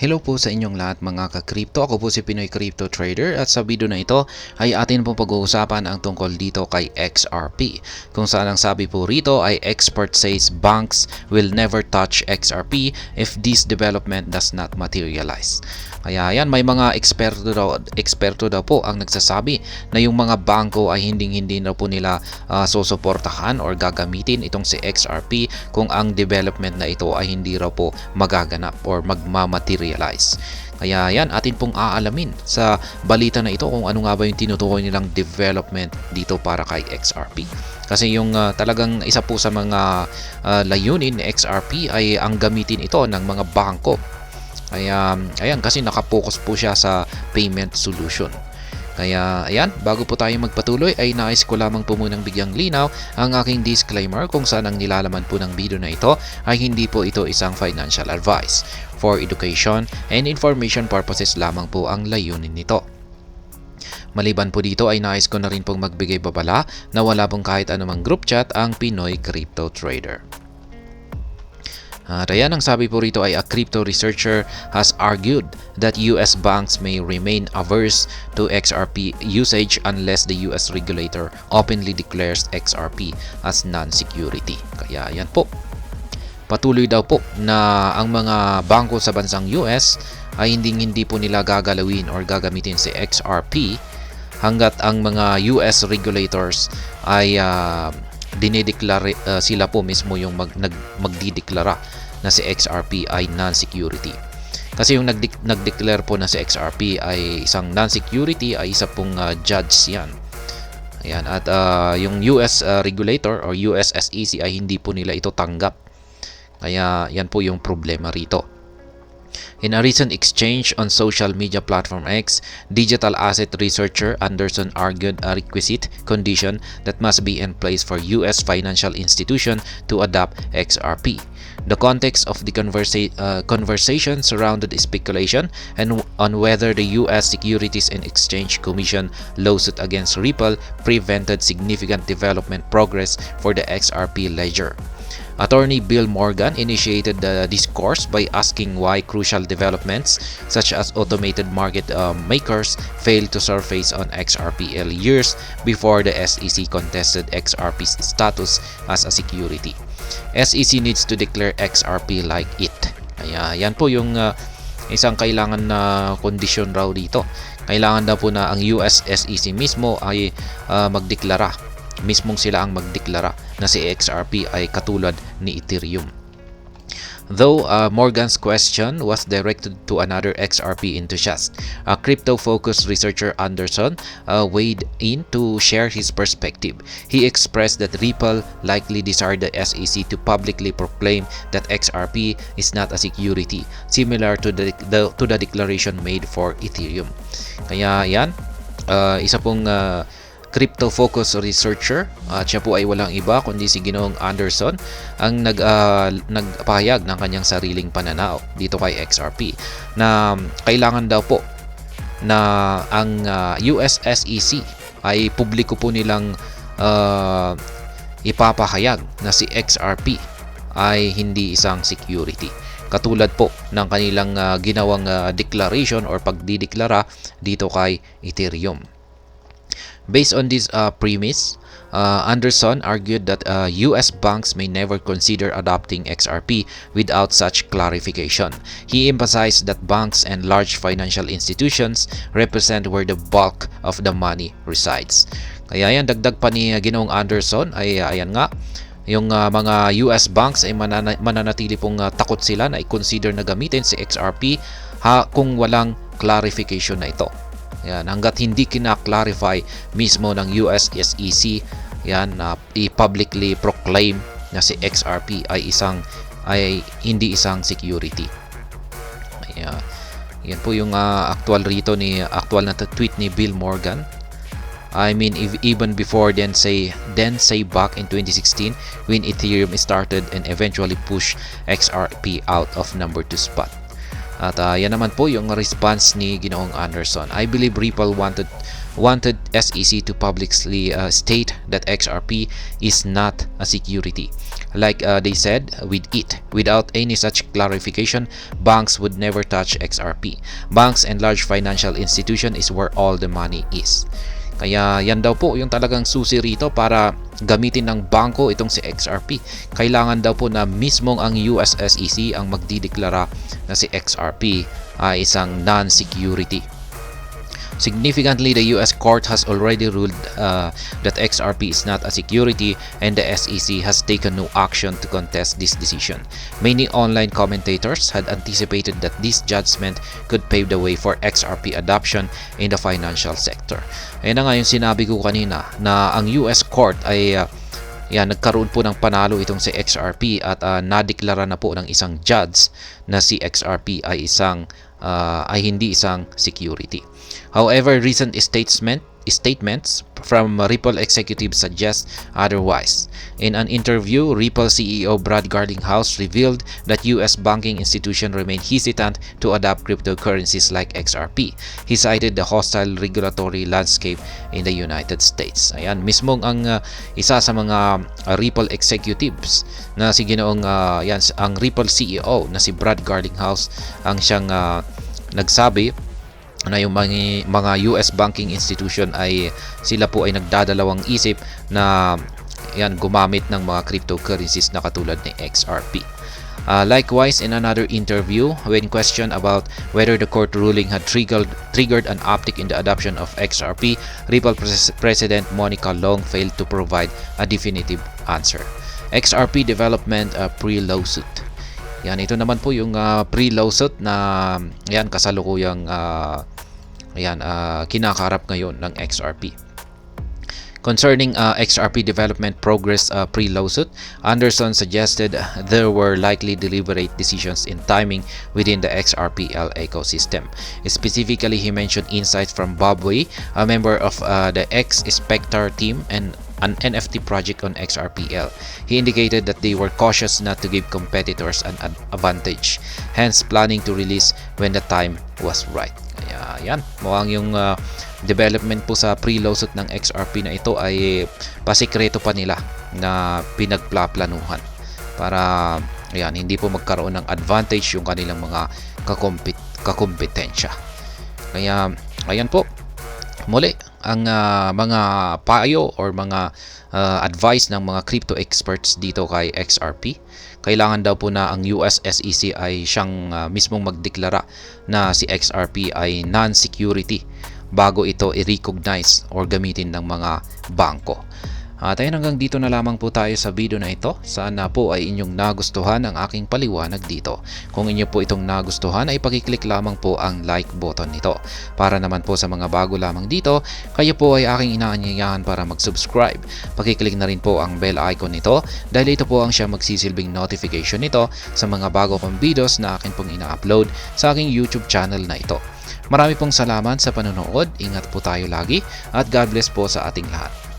Hello po sa inyong lahat mga ka-crypto. Ako po si Pinoy Crypto Trader at sa video na ito ay atin pong pag-uusapan ang tungkol dito kay XRP. Kung saan ang sabi po rito ay expert says banks will never touch XRP if this development does not materialize. Kaya yan, may mga eksperto daw po ang nagsasabi na yung mga bangko ay hindi na po nila susuportahan or gagamitin itong si XRP kung ang development na ito ay hindi raw po magaganap or magmamaterialize. Kaya yan, atin pong aalamin sa balita na ito kung ano nga ba yung tinutukoy nilang development dito para kay XRP. Kasi yung talagang isa po sa mga layunin ni XRP ay ang gamitin ito ng mga bangko. Kaya ayan, kasi nakapokus po siya sa payment solution. Kaya ayan, bago po tayo magpatuloy ay nais ko lamang po munang bigyang linaw ang aking disclaimer kung saan ang nilalaman po ng video na ito ay hindi po ito isang financial advice. For education and information purposes lamang po ang layunin nito. Maliban po dito ay nais ko na rin pong magbigay babala na wala pong kahit anumang group chat ang Pinoy Crypto Trader. Ayan, ang sabi po rito ay a crypto researcher has argued that US banks may remain averse to XRP usage unless the US regulator openly declares XRP as non-security. Kaya yan po. Patuloy daw po na ang mga bangko sa bansang US ay hindi po nila gagalawin or gagamitin si XRP hanggat ang mga US regulators ay dinideklara sila po mismo yung magdideklara na si XRP ay non-security. Kasi yung nag-declare po na si XRP ay isang non-security ay isa pong judge yan. Ayan, at yung US regulator or US SEC ay hindi po nila ito tanggap. Kaya yan po yung problema rito. In a recent exchange on social media platform X, digital asset researcher Anderson argued a requisite condition that must be in place for US financial institution to adopt XRP. The context of the conversation surrounded speculation and on whether the US Securities and Exchange Commission lawsuit against Ripple prevented significant development progress for the XRP ledger. Attorney Bill Morgan initiated the discourse by asking why crucial developments such as automated market makers failed to surface on XRP years before the SEC contested XRP's status as a security. SEC needs to declare XRP like it. Kaya yan po yung isang kailangan na kondisyon raw dito. Kailangan daw po na ang US SEC mismo ay magdeklara. Mismong sila ang magdeklara na si XRP ay katulad ni Ethereum. Though Morgan's question was directed to another XRP enthusiast, a crypto-focused researcher Anderson weighed in to share his perspective. He expressed that Ripple likely desired the SEC to publicly proclaim that XRP is not a security, similar to the declaration made for Ethereum. Kaya yan, isa pong crypto-focused researcher at siya po ay walang iba kundi si Ginoong Anderson ang nagpahayag ng kanyang sariling pananaw dito kay XRP na kailangan daw po na ang US SEC ay publiko po nilang ipapahayag na si XRP ay hindi isang security. Katulad po ng kanilang ginawang declaration or pagdideklara dito kay Ethereum. Based on this premise, Anderson argued that US banks may never consider adopting XRP without such clarification. He emphasized that banks and large financial institutions represent where the bulk of the money resides. Kaya yan, dagdag pa ni Ginoong Anderson ay ayan nga, yung mga US banks ay mananatili pong takot sila na i-consider na gamitin si XRP kung walang clarification na ito. Yan, hanggat hindi kina-clarify mismo ng US SEC yan i-publicly proclaim na si XRP ay hindi isang security. Yan po yung actual na tweet ni Bill Morgan. I mean, even before then say back in 2016 when Ethereum started and eventually pushed XRP out of number 2 spot. At yan naman po yung response ni Ginoong Anderson. I believe Ripple wanted SEC to publicly state that XRP is not a security. Like they said, with it. Without any such clarification, banks would never touch XRP. Banks and large financial institution is where all the money is. Kaya yan daw po yung talagang susi rito para gamitin ng bangko itong si XRP. Kailangan daw po na mismong ang US SEC ang magdideklara na si XRP ay isang non-security. Significantly, the US court has already ruled that XRP is not a security, and the SEC has taken no action to contest this decision. Many online commentators had anticipated that this judgment could pave the way for XRP adoption in the financial sector. Ayan na nga yung sinabi ko kanina na ang US court ay nagkaroon po ng panalo itong si XRP at nadeklara na po ng isang judge na si XRP ay hindi isang security. However, recent statements from Ripple executives suggest otherwise. In an interview, Ripple CEO Brad Garlinghouse revealed that US banking institutions remain hesitant to adopt cryptocurrencies like XRP. He cited the hostile regulatory landscape in the United States. Ayan, mismong ang isa sa mga Ripple executives na si ang Ripple CEO na si Brad Garlinghouse ang siyang nagsabi na yung mga US banking institution ay sila po ay nagdadalawang isip na gumamit ng mga cryptocurrencies na katulad ni XRP. Likewise, in another interview, when questioned about whether the court ruling had triggered an uptick in the adoption of XRP, Ripple President Monica Long failed to provide a definitive answer. XRP development pre-lawsuit. Ito naman po yung pre-lawsuit na kasalukuyang kinakarap ngayon ng XRP. Concerning XRP development progress pre-lawsuit, Anderson suggested there were likely deliberate decisions in timing within the XRPL ecosystem. Specifically, he mentioned insights from Bob Wei, a member of the X-Spectre team and an NFT project on XRPL. He indicated that they were cautious not to give competitors an advantage, hence planning to release when the time was right. Kaya mukhang yung development po sa pre-lawsuit ng XRP na ito ay pasikreto pa nila na pinagplaplanuhan para hindi po magkaroon ng advantage yung kanilang mga kakompetensya. Kaya ayan po, muli ang mga payo or mga advice ng mga crypto experts dito kay XRP. Kailangan daw po na ang US SEC ay siyang mismong magdeklara na si XRP ay non-security bago ito i-recognize or gamitin ng mga bangko. At ayun, hanggang dito na lamang po tayo sa video na ito. Sana po ay inyong nagustuhan ang aking paliwanag dito. Kung inyo po itong nagustuhan ay pakiclick lamang po ang like button nito. Para naman po sa mga bago lamang dito, kayo po ay aking inaanyayahan para mag-subscribe. Pakiclick na rin po ang bell icon nito dahil ito po ang siya magsisilbing notification nito sa mga bago kong videos na akin pong ina-upload sa aking YouTube channel na ito. Marami pong salamat sa panonood. Ingat po tayo lagi at God bless po sa ating lahat.